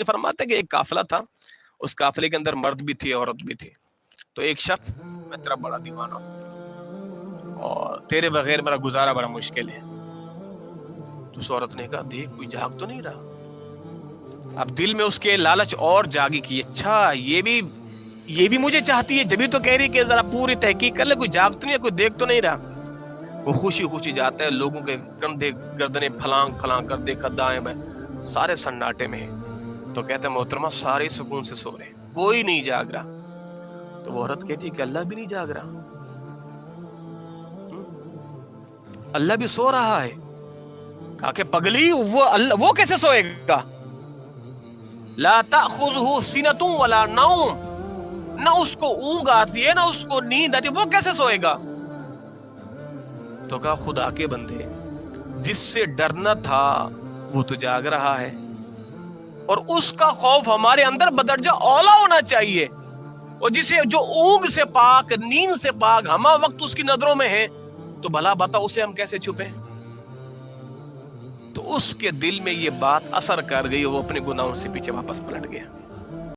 فرماتے کہ ایک قافلہ تھا، اس قافلے کے اندر مرد بھی تھی عورت بھی تھی. تو ایک شخص، میں تیرا بڑا دیوانہ ہوں اور تیرے بغیر میرا گزارا بڑا مشکل ہے. تو اس عورت نے کہا دیکھ کوئی جاگ تو نہیں رہا. اب دل میں اس کے لالچ اور جاگی کی، اچھا یہ بھی مجھے چاہتی ہے، جبھی تو کہہ رہی کہ ذرا پوری تحقیق کر لے، کوئی جاگ تو نہیں ہے، کوئی دیکھ تو نہیں رہا. وہ خوشی خوشی جاتا ہے، لوگوں کے کندھے گردنیں پھلانگ پھلانگ کر دیکھا دائیں بائیں، سارے سناٹے میں ہیں. تو کہتے ہیں محترمہ سارے سکون سے سو رہے ہیں، کوئی نہیں جاگ رہا. تو وہ عورت کہتی ہے کہ اللہ بھی نہیں جاگ رہا، اللہ بھی سو رہا ہے. کہا کہ پگلی وہ کیسے سوئے گا؟ لا تأخذہ سنۃ ولا نوم، نہ اس کو اونگ آتی ہے نہ اس کو نیند آتی ہے، وہ کیسے سوئے گا؟ تو کہا خدا کے بندے، جس سے ڈرنا تھا وہ تو جاگ رہا ہے، اور اس کا خوف ہمارے اندر بدرجہ اولا ہونا چاہیے، اور جسے جو اونگ سے پاک نیند سے پاک ہمہ وقت اس کی نظروں میں ہے، تو بھلا بتا اسے ہم کیسے چھپیں؟ تو اس کے دل میں یہ بات اثر کر گئی، وہ اپنے گناہوں سے پیچھے واپس پلٹ گیا.